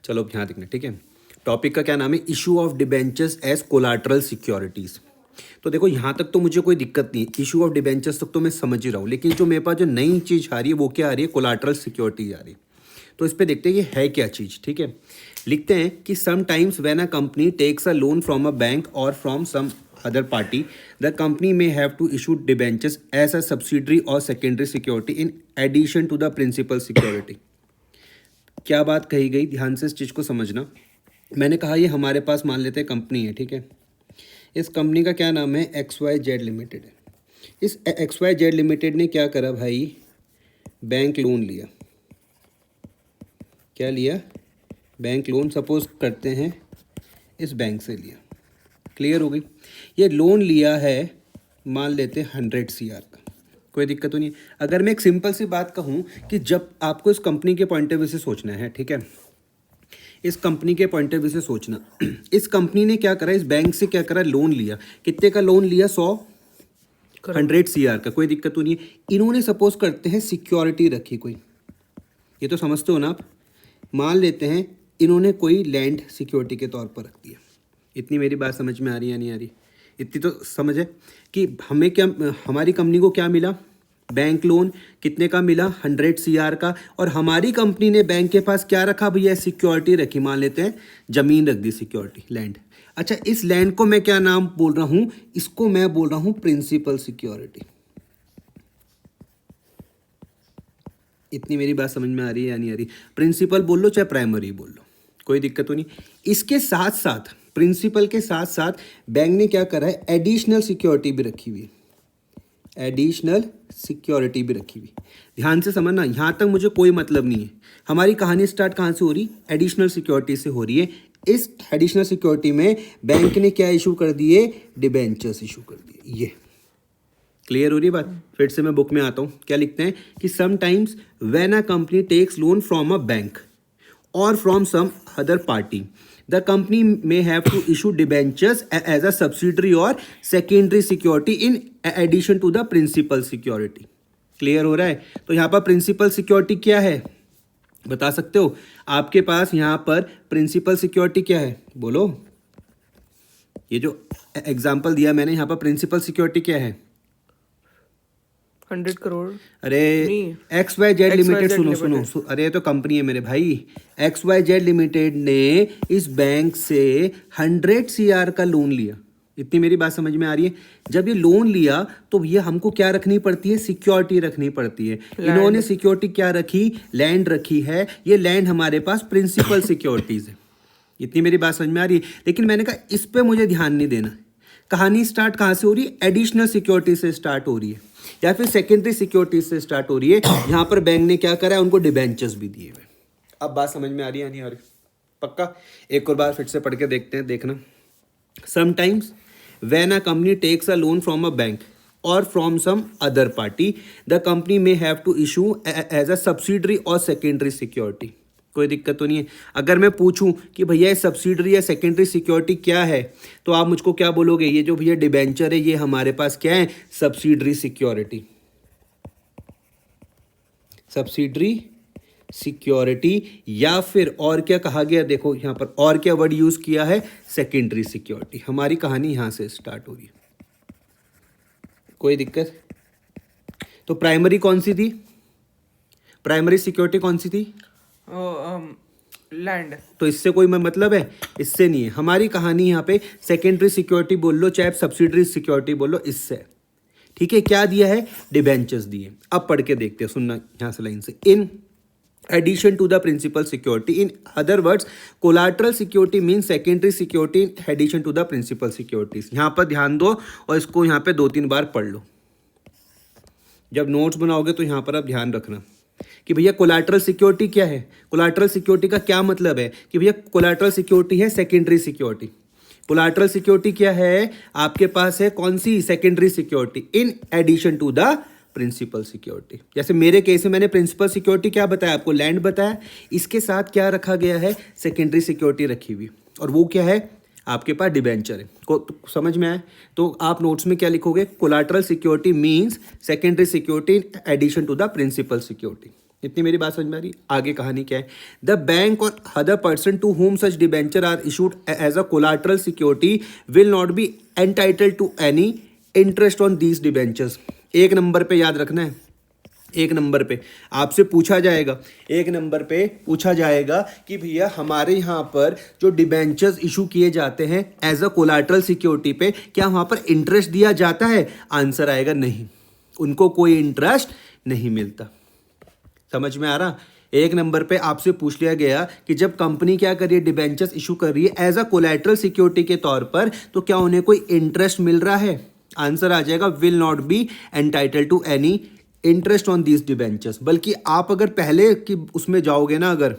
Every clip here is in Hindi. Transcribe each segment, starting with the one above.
चलो अब यहाँ देखना, ठीक है। टॉपिक का क्या नाम है, issue of debentures as collateral securities. तो देखो यहाँ तक तो मुझे कोई दिक्कत नहीं है, इशू ऑफ डिबेंचर्स तक तो मैं समझ ही रहा हूँ, लेकिन जो मेरे पास जो नई चीज़ आ रही है वो क्या आ रही है, कोलाट्रल सिक्योरिटी आ रही है। तो इस पर देखते हैं ये है क्या चीज़, ठीक है। लिखते हैं कि sometimes when a company takes a loan from a bank और from some other party, the company may have to issue debentures as a subsidiary or secondary security in addition to the principal security। क्या बात कही गई, ध्यान से इस चीज़ को समझना। मैंने कहा ये हमारे पास मान लेते हैं कंपनी है, ठीक है। इस कंपनी का क्या नाम है, XYZ लिमिटेड है। इस XYZ लिमिटेड ने क्या करा भाई, बैंक लोन लिया। क्या लिया, बैंक लोन। सपोज करते हैं इस बैंक से लिया, क्लियर हो गई। ये लोन लिया है मान लेते हैं 100 CR का, कोई दिक्कत तो नहीं है। अगर मैं एक सिंपल सी बात कहूँ कि जब आपको इस कंपनी के पॉइंट ऑफ व्यू से सोचना है, ठीक है, इस कंपनी के पॉइंट ऑफ व्यू से सोचना, इस कंपनी ने क्या करा, इस बैंक से क्या करा, लोन लिया। कितने का लोन लिया, 100 CR का, कोई दिक्कत तो नहीं है। इन्होंने सपोज करते हैं सिक्योरिटी रखी कोई, ये तो समझते हो ना आप। मान लेते हैं इन्होंने कोई लैंड सिक्योरिटी के तौर पर रख दिया। इतनी मेरी बात समझ में आ रही है या नहीं आ रही, इतनी तो समझ है कि हमें क्या, हमारी कंपनी को क्या मिला, बैंक लोन। कितने का मिला, 100 CR का। और हमारी कंपनी ने बैंक के पास क्या रखा भैया, सिक्योरिटी रखी। मान लेते हैं ज़मीन रख दी, सिक्योरिटी, लैंड। अच्छा, इस लैंड को मैं क्या नाम बोल रहा हूँ, इसको मैं बोल रहा हूँ प्रिंसिपल सिक्योरिटी। इतनी मेरी बात समझ में आ रही है या नहीं आ रही। प्रिंसिपल बोल लो चाहे प्राइमरी बोल लो, कोई दिक्कत तो नहीं। इसके साथ साथ, प्रिंसिपल के साथ साथ बैंक ने क्या करा है, एडिशनल सिक्योरिटी भी रखी हुई है। एडिशनल सिक्योरिटी भी रखी हुई। ध्यान से समझना, यहाँ तक मुझे कोई मतलब नहीं है। हमारी कहानी स्टार्ट कहाँ से हो रही, एडिशनल सिक्योरिटी से हो रही है। इस एडिशनल सिक्योरिटी में बैंक ने क्या इशू कर दिए, डिबेंचर्स इशू कर दिए। ये क्लियर हो रही बात। फिर से मैं बुक में आता हूँ, क्या लिखते हैं कि sometimes when a company takes loan from a bank और from some other party, the company may have to issue debentures as a subsidiary or secondary security in addition to the principal security। Clear हो रहा है। तो यहाँ पर प्रिंसिपल सिक्योरिटी क्या है, बता सकते हो आपके पास यहाँ पर प्रिंसिपल सिक्योरिटी क्या है, बोलो। ये जो एग्जाम्पल दिया मैंने, यहाँ पर प्रिंसिपल सिक्योरिटी क्या है, 100 करोड़। अरे XYZ लिमिटेड, सुनो, अरे ये तो कंपनी है मेरे भाई। XYZ लिमिटेड ने इस बैंक से 100 CR का लोन लिया। इतनी मेरी बात समझ में आ रही है। जब ये लोन लिया तो भैया हमको क्या रखनी पड़ती है, सिक्योरिटी रखनी पड़ती है। इन्होंने सिक्योरिटी क्या रखी, लैंड रखी है। ये लैंड हमारे पास प्रिंसिपल सिक्योरिटीज है। इतनी मेरी बात समझ में आ रही है। लेकिन मैंने कहा इस पर मुझे ध्यान नहीं देना। कहानी स्टार्ट कहाँ से हो रही है, एडिशनल सिक्योरिटी से स्टार्ट हो रही है या फिर सेकेंडरी सिक्योरिटी से स्टार्ट हो रही है। यहाँ पर बैंक ने क्या करा है, उनको डिबेंचर्स भी दिए हुए। अब बात समझ में आ रही है नहीं आ रही, पक्का एक और बार फिर से पढ़ के देखते हैं, देखना। Sometimes when a company takes a loan from a bank और from some other party, the company may have to issue as a subsidiary और सेकेंडरी सिक्योरिटी। कोई दिक्कत तो नहीं है। अगर मैं पूछूं कि भैया सब्सिडरी या सेकेंडरी सिक्योरिटी क्या है, तो आप मुझको क्या बोलोगे, ये जो भैया डिबेंचर है ये हमारे पास क्या है, सब्सिडरी सिक्योरिटी। सब्सिडरी सिक्योरिटी या फिर और क्या कहा गया, देखो यहाँ पर और क्या वर्ड यूज किया है, सेकेंडरी सिक्योरिटी। हमारी कहानी यहाँ से स्टार्ट हो रही है, कोई दिक्कत। तो प्राइमरी कौन सी थी, प्राइमरी सिक्योरिटी कौन सी थी, लैंड। तो इससे कोई मतलब है, इससे नहीं है। हमारी कहानी यहाँ पे सेकेंडरी सिक्योरिटी बोल लो चाहे सब्सिडरी सिक्योरिटी बोल लो, इससे। ठीक है, क्या दिया है, डिबेंचर्स दिए। अब पढ़ के देखते हैं, सुनना यहाँ से लाइन से। इन addition to the principal security, in other words collateral security means secondary security in addition to the principal securities। यहाँ पर ध्यान दो और इसको यहाँ पे 2-3 बार पढ़ लो। जब नोट्स बनाओगे तो यहाँ पर आप ध्यान रखना कि भैया कोलैटरल सिक्योरिटी क्या है। कोलैटरल सिक्योरिटी का क्या मतलब है कि भैया कोलैटरल सिक्योरिटी है सेकेंडरी सिक्योरिटी। कोलैटरल सिक्योरिटी क्या है, आपके पास है कौन सी, secondary security in addition to the principal security. जैसे मेरे केस में मैंने प्रिंसिपल सिक्योरिटी क्या बताया आपको, लैंड बताया। इसके साथ क्या रखा गया है, सेकेंडरी सिक्योरिटी रखी हुई, और वो क्या है आपके पास डिबेंचर है। को समझ में आए तो आप नोट्स में क्या लिखोगे, collateral security means secondary security in addition to the principal security. इतनी मेरी बात समझ में आ रही? आगे कहानी क्या है? द बैंक और other person to whom such debenture are issued as a collateral security will not be entitled to any interest on these debentures. एक नंबर पे याद रखना है, एक नंबर पे आपसे पूछा जाएगा, एक नंबर पे पूछा जाएगा कि भैया हमारे यहाँ पर जो डिबेंचर्स इशू किए जाते हैं एज अ कोलाटरल सिक्योरिटी पे, क्या वहाँ पर इंटरेस्ट दिया जाता है? आंसर आएगा नहीं, उनको कोई इंटरेस्ट नहीं मिलता। समझ में आ रहा? एक नंबर पे आपसे पूछ लिया गया कि जब कंपनी क्या कर रही है, डिबेंचर्स इशू कर रही है एज अ कोलैटरल सिक्योरिटी के तौर पर, तो क्या उन्हें कोई इंटरेस्ट मिल रहा है? आंसर आ जाएगा will not be entitled to any interest on these debentures. बल्कि आप अगर पहले की उसमें जाओगे ना, अगर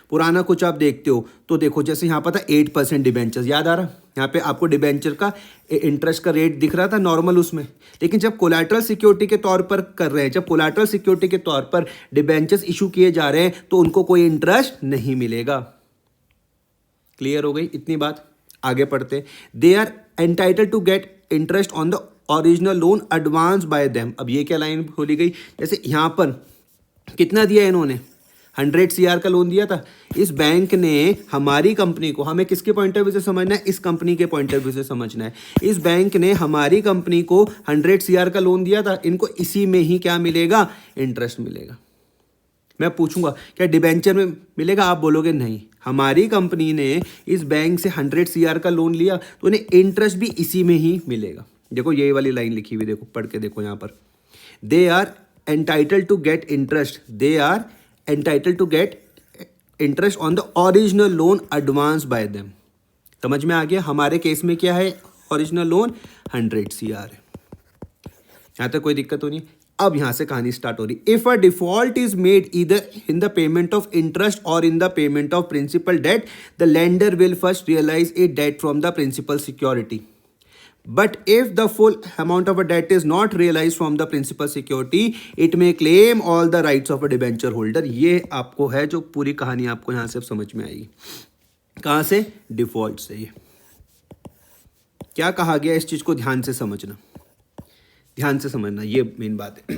पुराना कुछ आप देखते हो तो देखो, जैसे यहाँ पर था 8% डिबेंचर्स, याद आ रहा? यहाँ पे आपको डिबेंचर का इंटरेस्ट का रेट दिख रहा था नॉर्मल उसमें। लेकिन जब कोलैटरल सिक्योरिटी के तौर पर कर रहे हैं, जब कोलैटरल सिक्योरिटी के तौर पर डिबेंचर्स इशू किए जा रहे हैं, तो उनको कोई इंटरेस्ट नहीं मिलेगा। क्लियर हो गई इतनी बात? आगे पढ़ते। They are entitled to get interest on the original loan advance by them. अब ये क्या लाइन खोली गई? जैसे यहाँ पर कितना दिया इन्होंने? 100 CR का लोन दिया था। इस बैंक ने हमारी कंपनी को, हमें किसके पॉइंट ऑफ व्यू से समझना है? इस कंपनी के पॉइंट ऑफ व्यू से समझना है। इस बैंक ने हमारी कंपनी को 100 CR का लोन दिया था, इनको इसी में ही क्या मिलेगा? इंटरेस्ट मिलेगा। मैं पूछूंगा क्या डिबेंचर में मिलेगा? आप बोलोगे नहीं। हमारी कंपनी ने इस बैंक से 100 CR का लोन लिया तो उन्हें इंटरेस्ट भी इसी में ही मिलेगा। देखो ये वाली लाइन लिखी हुई, देखो पढ़ के देखो यहाँ पर, they are entitled to get interest, they are entitled to get interest on the original loan advance by them. समझ में आ गया? हमारे केस में क्या है? ओरिजिनल लोन 100 CR है। यहाँ तक कोई दिक्कत हो नहीं? अब यहां से कहानी स्टार्ट हो रही। If a default is made either in the payment of interest और in the payment of principal debt, the lender will first realize a debt from the principal security. But if the full amount of a debt is not realized from the principal security, it may claim all the rights of a debenture holder। ये आपको है जो पूरी कहानी आपको यहाँ से समझ में आएगी। कहाँ से? डिफॉल्ट से। ये क्या कहा गया, इस चीज को ध्यान से समझना, ध्यान से समझना, ये मेन बात है।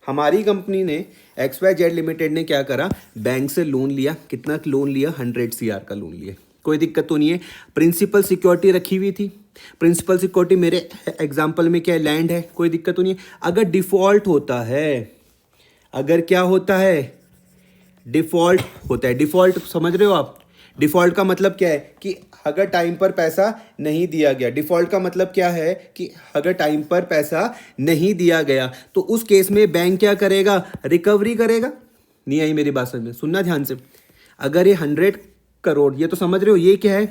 हमारी कंपनी ने XYZ लिमिटेड ने क्या करा? बैंक से लोन लिया। कितना लोन लिया? 100 CR का लोन लिया। कोई दिक्कत तो नहीं है। प्रिंसिपल सिक्योरिटी रखी हुई थी। प्रिंसिपल सिक्योरिटी मेरे एग्जांपल में क्या है? लैंड है। कोई दिक्कत तो नहीं है। अगर डिफॉल्ट होता है, अगर क्या होता है? डिफॉल्ट होता है। डिफॉल्ट समझ रहे हो आप? डिफॉल्ट का मतलब क्या है? कि अगर टाइम पर पैसा नहीं दिया गया। डिफॉल्ट का मतलब क्या है? कि अगर टाइम पर पैसा नहीं दिया गया तो उस केस में बैंक क्या करेगा? रिकवरी करेगा। नहीं आई मेरी बात समझ में? सुनना ध्यान से। अगर ये 100 करोड़, ये तो समझ रहे हो ये क्या है?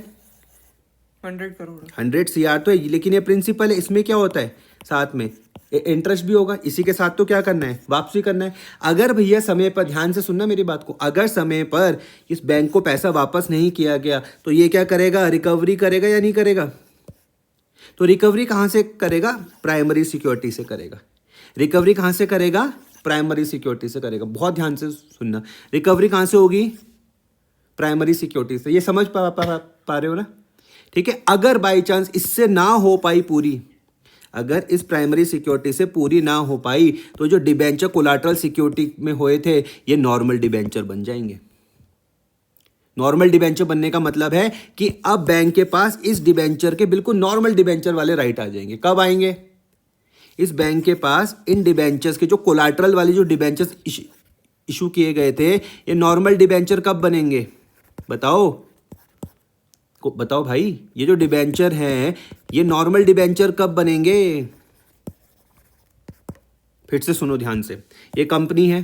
100 करोड़ 100 CR तो है, लेकिन ये प्रिंसिपल है। इसमें क्या होता है? साथ में इंटरेस्ट भी होगा। इसी के साथ तो क्या करना है? वापसी करना है। अगर भैया समय पर, ध्यान से सुनना मेरी बात को, अगर समय पर इस बैंक को पैसा वापस नहीं किया गया तो ये क्या करेगा? रिकवरी करेगा या नहीं करेगा? तो रिकवरी कहाँ से करेगा? प्राइमरी सिक्योरिटी से करेगा। रिकवरी कहाँ से करेगा? प्राइमरी सिक्योरिटी से करेगा। बहुत ध्यान से सुनना। रिकवरी कहाँ से होगी? प्राइमरी सिक्योरिटी से। ये समझ पा रहे हो ना? ठीक है। अगर बाई चांस इससे ना हो पाई पूरी, अगर इस प्राइमरी सिक्योरिटी से पूरी ना हो पाई, तो जो डिबेंचर कोलाटरल सिक्योरिटी में हुए थे, ये नॉर्मल डिबेंचर बन जाएंगे। नॉर्मल डिबेंचर बनने का मतलब है कि अब बैंक के पास इस डिबेंचर के बिल्कुल नॉर्मल डिबेंचर वाले राइट आ जाएंगे। कब आएंगे? इस बैंक के पास इन डिबेंचर्स के जो कोलाटरल वाली जो डिबेंचर्स इशू किए गए थे, ये नॉर्मल डिबेंचर कब बनेंगे? बताओ बताओ भाई। ये जो डिबेंचर हैं, ये नॉर्मल डिबेंचर कब बनेंगे? फिर से सुनो ध्यान से। ये कंपनी है,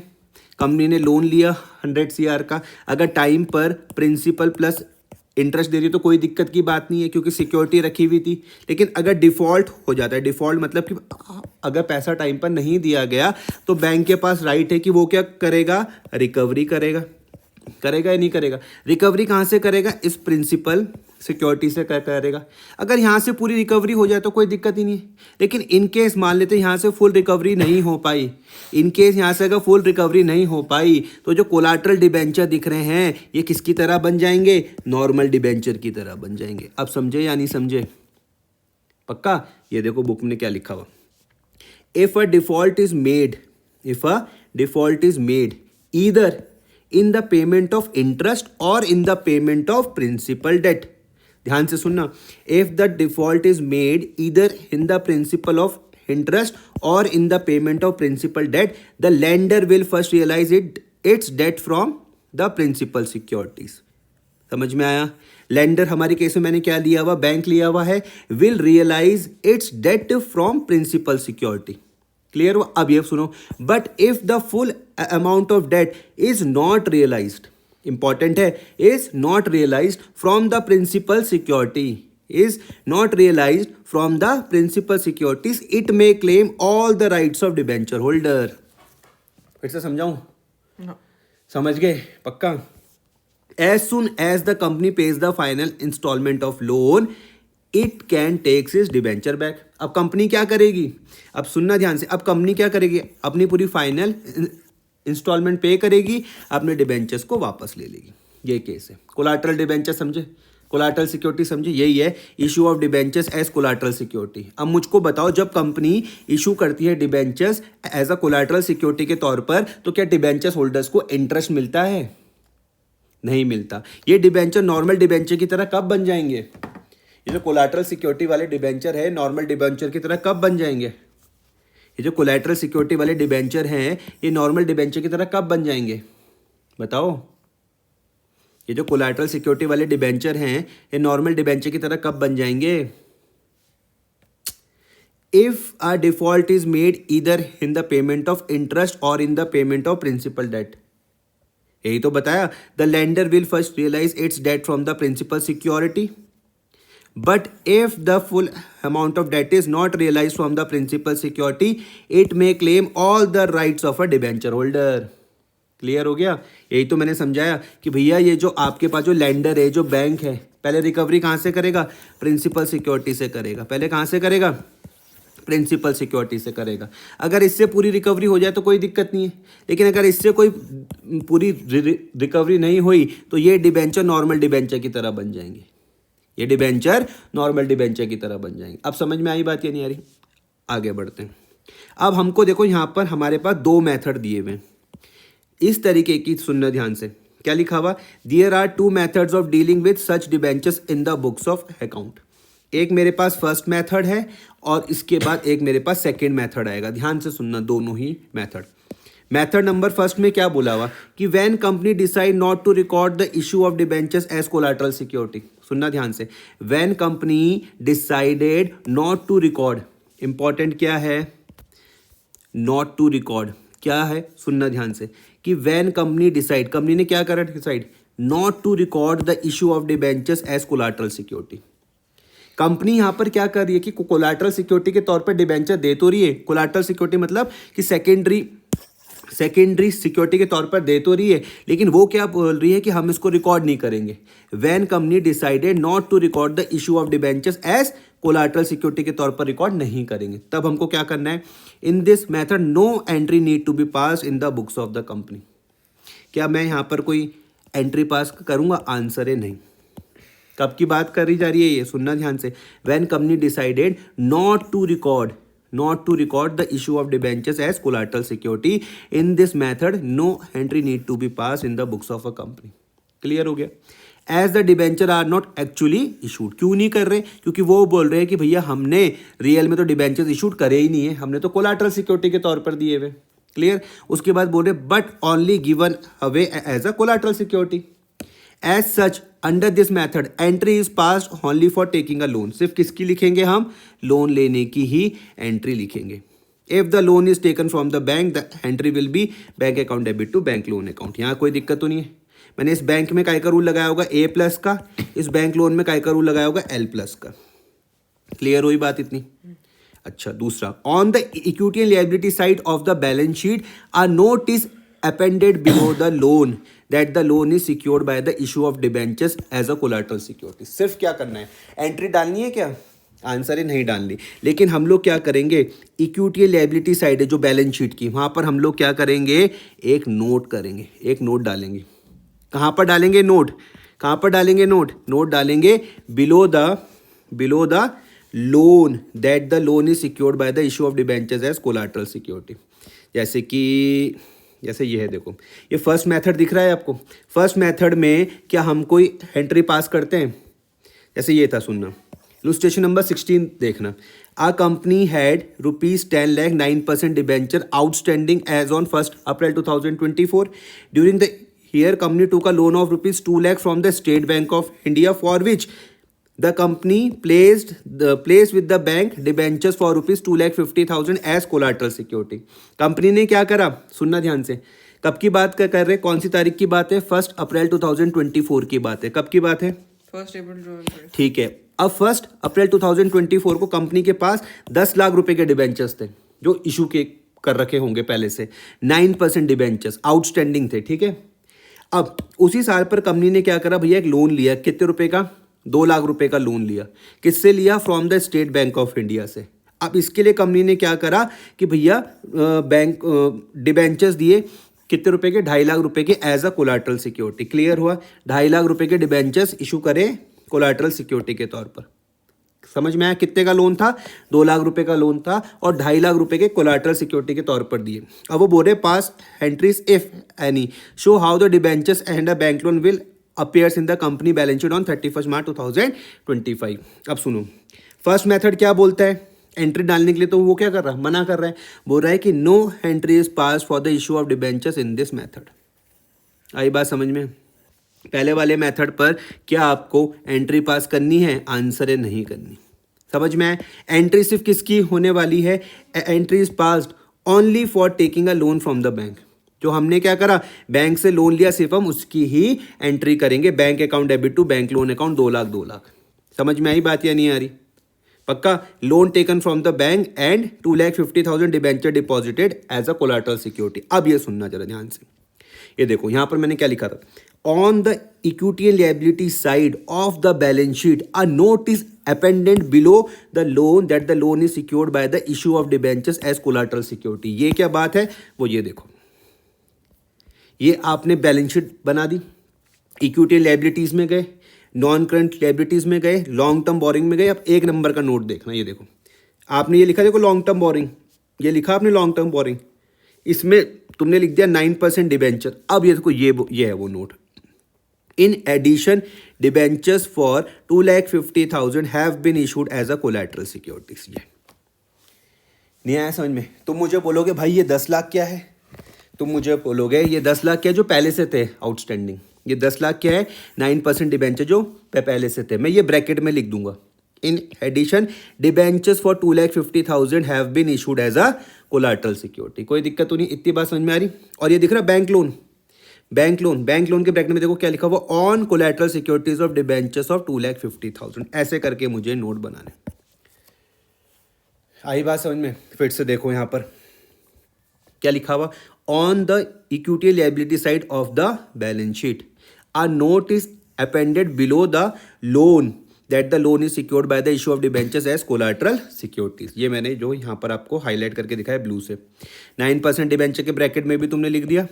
कंपनी ने लोन लिया 100 CR का। अगर टाइम पर प्रिंसिपल प्लस इंटरेस्ट दे रही तो कोई दिक्कत की बात नहीं है, क्योंकि सिक्योरिटी रखी हुई थी। लेकिन अगर डिफॉल्ट हो जाता है, डिफॉल्ट मतलब कि अगर पैसा टाइम पर नहीं दिया गया, तो बैंक के पास राइट है कि वो क्या करेगा? रिकवरी करेगा। करेगा या नहीं करेगा? रिकवरी कहाँ से करेगा? इस प्रिंसिपल सिक्योरिटी से करेगा। अगर यहाँ से पूरी रिकवरी हो जाए तो कोई दिक्कत ही नहीं है। लेकिन इन केस मान लेते यहाँ से फुल रिकवरी नहीं हो पाई, इन केस यहाँ से अगर फुल रिकवरी नहीं हो पाई, तो जो कोलाटरल डिबेंचर दिख रहे हैं, ये किसकी तरह बन जाएंगे? नॉर्मल डिबेंचर की तरह बन जाएंगे। अब समझे या नहीं समझे? पक्का? ये देखो बुक में क्या लिखा हुआ। If a default is made, if a default is made either in the payment of interest or in the payment of principal debt. ध्यान से सुनना, if the default is made either in the principal of interest or in the payment of principal debt, the lender will first realize its debt from the principal securities. समझ में आया? लेंडर हमारे केस में मैंने क्या लिया हुआ, बैंक लिया हुआ है, will realize its debt from principal security. Clear हुआ? अब ये सुनो, but if the full amount of debt is not realized, important है, is not realized from the principal security, is not realized from the principal securities, it may claim all the rights of debenture holder. फिर से समझाऊं? No. समझ गए? पक्का? As soon as the company pays the final installment of loan, it can take its debenture back. अब कंपनी क्या करेगी? अब सुनना ध्यान से, अब कंपनी क्या करेगी? अपनी पूरी फाइनल इंस्टॉलमेंट पे करेगी, अपने डिबेंचर्स को वापस ले लेगी. ये केस है. कोलाटरल डिबेंचर समझे? कोलाटरल सिक्योरिटी समझे? यही है issue of debentures as collateral security. अब मुझको बताओ, जब कंपनी इशू करती है debentures as a collateral security के तौर पर, तो क्या डिबेंचर्स होल्डर्स को इंटरेस्ट मिलता है? नहीं मिलता. ये डिबेंचर नॉर्मल डिबेंचर की तरह कब बन जाएंगे? ये जो कोलाटरल सिक्योरिटी वाले डिबेंचर है, नॉर्मल डिबेंचर की तरह कब बन जाएंगे? ये जो कोलाटरल सिक्योरिटी वाले डिबेंचर हैं, ये नॉर्मल डिबेंचर की तरह कब बन जाएंगे? बताओ. ये जो कोलैटरल सिक्योरिटी वाले डिबेंचर हैं, ये नॉर्मल डिबेंचर की तरह कब बन जाएंगे? If a default is made either in the payment of interest और in the payment of principal debt. यही तो बताया. The lender will first realize its debt from the principal security, but if the full amount of debt is not realize from the principal security, it may claim all the rights of a debenture holder. Clear हो गया? यही तो मैंने समझाया कि भैया ये जो आपके पास जो लेंडर है, जो बैंक है, पहले रिकवरी कहाँ से करेगा? प्रिंसिपल सिक्योरिटी से करेगा. पहले कहाँ से करेगा? प्रिंसिपल सिक्योरिटी से करेगा. अगर इससे पूरी रिकवरी हो जाए तो कोई दिक्कत नहीं है, लेकिन अगर इससे कोई पूरी रिकवरी नहीं हुई तो ये डिबेंचर नॉर्मल डिबेंचर की तरह बन जाएंगे. ये डिबेंचर नॉर्मल डिबेंचर की तरह बन जाएंगे. अब समझ में आई बात या नहीं आ रही? आगे बढ़ते हैं. अब हमको देखो, यहाँ पर हमारे पास दो मेथड दिए हुए हैं इस तरीके की. सुनना ध्यान से, क्या लिखा हुआ? There are two methods of dealing with such debentures in the books of account. एक मेरे पास फर्स्ट मेथड है और इसके बाद एक मेरे पास सेकंड मेथड आएगा. ध्यान से सुनना, दोनों ही मेथड. मेथड नंबर फर्स्ट में क्या बोला हुआ कि when company decide not to record the issue of debentures as collateral security. सुनना ध्यान से, when company decided not to record. Important क्या है? नॉट टू रिकॉर्ड क्या है? सुनना ध्यान से कि व्हेन कंपनी डिसाइड, कंपनी ने क्या करा? Decide not to record the issue of debentures as collateral security. Company यहां पर क्या कर रही है कि कोलैटरल सिक्योरिटी के तौर पर डिबेंचर दे तो रही है. कोलैटरल सिक्योरिटी मतलब कि सेकेंडरी सिक्योरिटी के तौर पर दे तो रही है, लेकिन वो क्या बोल रही है कि हम इसको रिकॉर्ड नहीं करेंगे. When company decided not to record the issue of debentures as collateral security के तौर पर रिकॉर्ड नहीं करेंगे. तब हमको क्या करना है? In this method no entry need to be pass in the books of the company. क्या मैं यहाँ पर कोई एंट्री पास करूँगा? आंसर है नहीं. कब की बात करी जा रही है ये? सुनना ध्यान से. When company decided not to record the issue of debentures as collateral security, in this method no entry need to be pass in the books of a company. Clear हो गया? As the debenture are not actually issued. क्यों नहीं कर रहे? क्योंकि वो बोल रहे हैं कि भैया हमने रियल में तो डिबेंचर्स इशूड करे ही नहीं है, हमने तो कोलैटरल सिक्योरिटी के तौर पर दिए हुए. क्लियर? उसके बाद बोल रहे but only given away as a collateral security. As such under this method entry is passed only for taking a loan. सिर्फ किसकी लिखेंगे हम? लोन लेने की ही एंट्री लिखेंगे. If the loan is taken from the bank, the entry will be bank account debit to bank loan account. यहाँ कोई दिक्कत तो नहीं है. मैंने इस बैंक में काय का रूल लगाया होगा? A+ का. इस बैंक लोन में काय का रूल लगाया होगा? L+ का. क्लियर हुई बात इतनी? अच्छा, दूसरा, on the equity and liability side of the balance sheet a note is appended below the loan that the loan is secured by the issue of debentures as a collateral security. सिर्फ क्या करना है? एंट्री डालनी है क्या? आंसर है नहीं डालनी. लेकिन हम लोग क्या करेंगे? इक्विटी एंड लायबिलिटी साइड है जो बैलेंस शीट की, वहां पर हम लोग क्या करेंगे? एक नोट करेंगे, एक नोट डालेंगे. कहाँ पर डालेंगे नोट? कहाँ पर डालेंगे नोट? नोट डालेंगे below the loan that the loan is secured by the issue of debentures as collateral security. जैसे कि जैसे ये है, देखो ये फर्स्ट मेथड दिख रहा है आपको। फर्स्ट मेथड में क्या हम कोई एंट्री पास करते हैं, जैसे ये था, सुनना इलस्ट्रेशन नंबर 16 देखना। A company had ₹10 lakh 9% debenture outstanding as on 1 April 2024। During the year company took a loan of ₹2 lakh from the State Bank of India for which the company placed with the bank debentures for ₹2,50,000 as collateral security. Company ने क्या करा, सुनना ध्यान से, कब की बात कर रहे हैं, कौन सी तारीख की बात है, 1 अप्रैल 2024 की बात है। कब की बात है, 1 अप्रैल 2024। ठीक है। अब 1 अप्रैल 2024 को कंपनी के पास 10 लाख रुपए के डिबेंचर्स थे जो इशू के कर रखे होंगे पहले से, 9% डिबेंचर्स आउटस्टैंडिंग थे, ठीक है। अब उसी साल पर कंपनी ने क्या करा भैया, एक लोन लिया, कितने रुपए का, 2 लाख रुपए का लोन लिया। किससे लिया, from the State Bank of India से। अब इसके लिए कंपनी ने क्या करा कि भैया बैंक डिबेंचर्स दिए, कितने रुपए के, 2.5 लाख रुपए के as a collateral security. Clear हुआ, 2.5 लाख रुपए के डिबेंचर्स इशू करे कोलाटरल सिक्योरिटी के तौर पर। समझ में आया, कितने का लोन था, 2 लाख रुपए का लोन था और 2.5 लाख रुपए के कोलाटरल सिक्योरिटी के तौर पर दिए। अब वो बोले pass entries if any show how the debentures and a bank loan will appears in the company balance sheet on 31 March 2025। अब सुनो, फर्स्ट मेथड क्या बोलता है, एंट्री डालने के लिए तो वो क्या कर रहा है, मना कर रहा है, बोल रहा है कि no entry is pass for the issue of debentures in this method. आई बात समझ में, पहले वाले मेथड पर क्या आपको एंट्री पास करनी है, आंसर है नहीं करनी। समझ में आए, एंट्री सिर्फ किसकी होने वाली है, entry is passed only for taking a loan from the bank. जो हमने क्या करा, बैंक से लोन लिया, सिर्फ हम उसकी ही एंट्री करेंगे, bank account debit to bank loan account 2 lakh 2 lakh. समझ में आई बात या नहीं आ रही, पक्का। Loan taken from the bank and 2,50,000 debenture deposited as a collateral security. अब ये सुनना जरा ध्यान से, ये देखो यहाँ पर मैंने क्या लिखा था, on the equity and liability side of the balance sheet a note is appended below the loan that the loan is secured by the issue of debentures as collateral security। ये क्या बात है, वो ये देखो, ये आपने बैलेंस शीट बना दी, इक्विटी लायबिलिटीज में गए, नॉन करंट लायबिलिटीज में गए, लॉन्ग टर्म बोरिंग में गए। अब 1 नंबर का नोट देखना, ये देखो आपने ये लिखा, देखो लॉन्ग टर्म बोरिंग, ये लिखा आपने लॉन्ग टर्म बोरिंग, इसमें तुमने लिख दिया 9% डिबेंचर। अब ये देखो ये है वो note, in addition debentures for 2,50,000 have been issued as a collateral securities. ये नहीं आया समझ में, तुम मुझे बोलोगे भाई ये 10 लाख क्या है, तुम मुझे बोलोगे ये 10 लाख क्या है जो पहले से थे आउटस्टैंडिंग, ये 10 लाख क्या है, 9% डिबेंचर जो पहले से थे। मैं ये ब्रैकेट में लिख दूंगा, in addition debentures for 2,50,000 have been issued as a collateral security. कोई दिक्कत तो नहीं, इतनी बात समझ में आ रही। और ये दिख रहा बैंक लोन, बैंक लोन के ब्रैकेट में देखो क्या लिखा हुआ, on collateral securities of debentures of 2,50,000। ऐसे करके मुझे नोट बनाने। आई बात समझ में, फिर से देखो यहाँ पर क्या लिखा हुआ, on the equity liability side of the balance sheet a note is appended below the loan that the loan is secured by the issue of debentures as collateral securities. ये मैंने जो यहाँ पर आपको हाईलाइट करके दिखाया ब्लू से, 9% डिबेंचर के ब्रैकेट में भी तुमने लिख दिया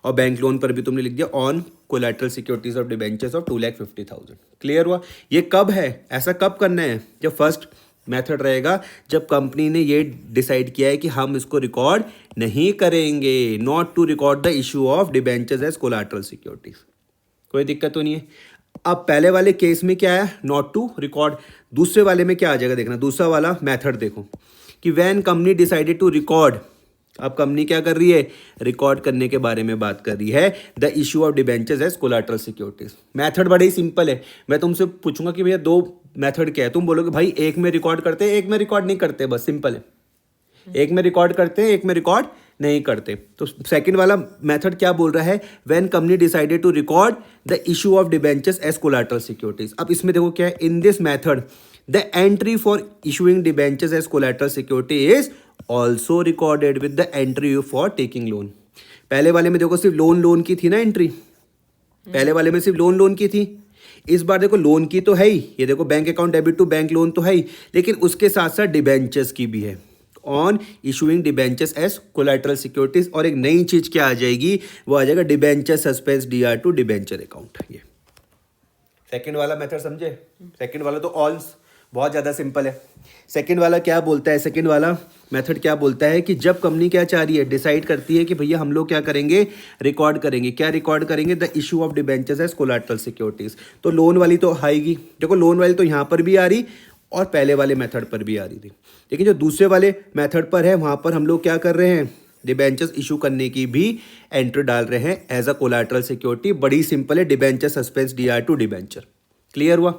और बैंक लोन पर भी तुमने लिख दिया on collateral securities of debentures of 2,50,000। Clear हुआ। ये कब है, ऐसा कब करना है, जब फर्स्ट मेथड रहेगा, जब कंपनी ने ये डिसाइड किया है कि हम इसको रिकॉर्ड नहीं करेंगे, not to record the issue of debentures as collateral securities. कोई दिक्कत तो नहीं है। अब पहले वाले केस में क्या आया, नॉट टू रिकॉर्ड, दूसरे वाले में क्या आ जाएगा देखना, दूसरा वाला मेथड देखो कि when company decided to record, अब कंपनी क्या कर रही है, रिकॉर्ड करने के बारे में बात कर रही है, the issue of debentures as collateral securities. Method बड़े ही सिंपल है। मैं तुमसे पूछूंगा कि भैया 2 मेथड क्या है, तुम बोलोगे भाई एक में रिकॉर्ड करते हैं, एक में रिकॉर्ड नहीं करते, बस सिंपल है। एक में रिकॉर्ड करते हैं, एक में रिकॉर्ड नहीं करते। तो सेकंड वाला मेथड क्या बोल रहा है, when company decided to record the issue of debentures as collateral securities. अब इसमें देखो क्या है, in this method the entry for issuing debentures as collateral security is also recorded with the entry for taking loan. पहले वाले में देखो सिर्फ लोन की थी ना एंट्री, पहले वाले में सिर्फ लोन की थी। इस बार देखो लोन की तो है ही, ये देखो bank account debit to bank loan तो है ही, लेकिन उसके साथ साथ डिबेंचर्स की भी है, on issuing debentures as collateral securities. और एक नई चीज क्या आ जाएगी, वो आ जाएगा debenture suspense DR to debenture account. ये सेकंड वाला मेथड समझे, सेकंड वाला तो ऑल बहुत ज़्यादा सिंपल है। सेकंड वाला क्या बोलता है, सेकंड वाला मेथड क्या बोलता है कि जब कंपनी क्या चाह रही है, डिसाइड करती है कि भैया हम लोग क्या करेंगे, रिकॉर्ड करेंगे। क्या रिकॉर्ड करेंगे? The issue of debentures as collateral securities. तो लोन वाली तो आएगी, देखो लोन वाली तो यहाँ पर भी आ रही और पहले वाले मेथड पर भी आ रही थी। लेकिन जो दूसरे वाले मेथड पर है वहाँ पर हम लोग क्या कर रहे हैं, डिबेंचर्स इशू करने की भी एंट्री डाल रहे हैं एज अ कोलैटरल सिक्योरिटी। बड़ी सिंपल है, debenture suspense DR2 debenture. Clear हुआ?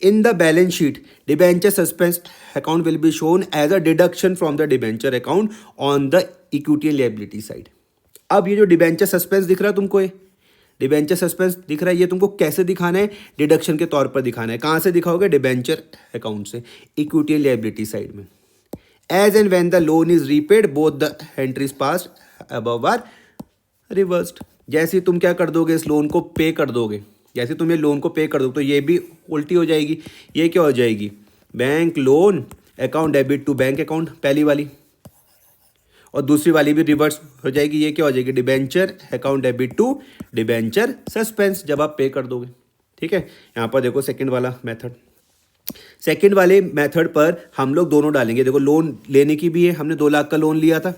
In the balance sheet, debenture suspense account will be shown as a deduction from the debenture account on the equity and liability side. अब ये जो डिबेंचर सस्पेंस दिख रहा है तुमको, ये डिबेंचर सस्पेंस दिख रहा है, ये तुमको कैसे दिखाना है? डिडक्शन के तौर पर दिखाना है। कहाँ से दिखाओगे? डिबेंचर अकाउंट से, इक्विटी एंड लिएबिलिटी साइड में। As and when the loan is repaid both the entries passed above are reversed. जैसे तुम क्या कर दोगे, इस लोन को पे कर दोगे, जैसे तुम ये लोन को पे कर दो तो ये भी उल्टी हो जाएगी। ये क्या हो जाएगी? Bank loan account debit to bank account, पहली वाली, और दूसरी वाली भी रिवर्स हो जाएगी। ये क्या हो जाएगी? Debenture account debit to debenture suspense, जब आप पे कर दोगे। ठीक है, यहाँ पर देखो सेकंड वाला मेथड। सेकंड वाले मेथड पर हम लोग दोनों डालेंगे। देखो लोन लेने की भी है, हमने 2 लाख का लोन लिया था,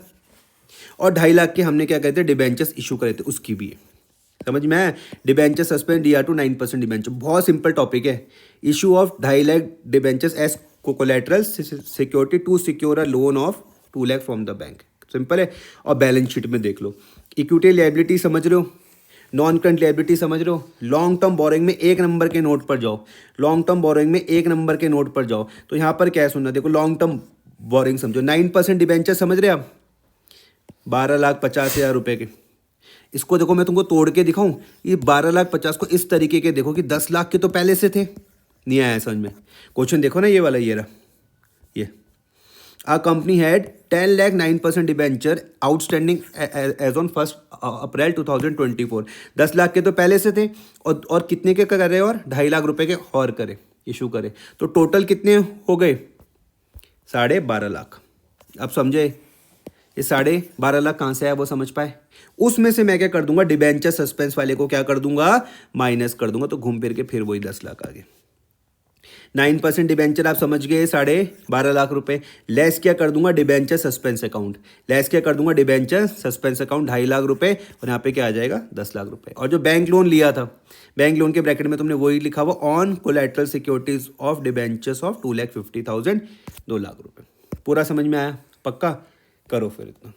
और 2.5 लाख के हमने क्या कहते हैं, डिबेंचर्स इशू करे थे, उसकी भी है। समझ में आया? डिबेंचर सस्पेंड DR2 9% डिबेंचर, बहुत सिंपल टॉपिक है। Issue of 2.5 lakh debentures as collateral security to secure a loan of 2 lakh from the bank. Simple है। और बैलेंस शीट में देख लो, इक्विटी लायबिलिटी समझ रहे हो, नॉन करंट लायबिलिटी समझ रहे हो। लॉन्ग टर्म बोरिंग में 1 नंबर के नोट पर जाओ, लॉन्ग टर्म बोरिंग में 1 नंबर के नोट पर जाओ। तो यहाँ पर क्या है सुनना, देखो लॉन्ग टर्म बोरिंग समझो, 9% डिबेंचर समझ रहे आप, 12,50,000 रुपये के। इसको देखो मैं तुमको तोड़ के दिखाऊं, ये 12,50,000 को इस तरीके के देखो कि 10 लाख के तो पहले से थे। नहीं आया समझ में? क्वेश्चन देखो ना, ये वाला, ये रहा, ये a company had 10 lakh 9% debenture outstanding as on 1 April 2024। 10 lakh के तो पहले से थे, और कितने के कर रहे, और 2.5 लाख रुपए के और करे, इशू करे। तो टोटल कितने हो गए? 12.5 लाख। अब समझे ये 12.5 लाख कहाँ से आया, वो समझ पाए? उसमें से मैं क्या कर दूंगा, डिबेंचर सस्पेंस वाले को क्या कर दूंगा, माइनस कर दूंगा। तो घूम फिर के फिर वही 10 लाख आ गए। 9% डिबेंचर आप समझ गए, 12.5 लाख रुपए। लेस क्या कर दूंगा, डिबेंचर सस्पेंस अकाउंट। लेस क्या कर दूंगा, डिबेंचर सस्पेंस अकाउंट 2.5 लाख रुपए, और यहाँ पे क्या आ जाएगा, 10 लाख रुपए। और जो बैंक लोन लिया था, बैंक लोन के ब्रैकेट में तुमने वही लिखा हुआ, on collateral securities of debentures of 2,50,000, 2 lakh रुपए। पूरा समझ में आया? पक्का? करो फिर इतना।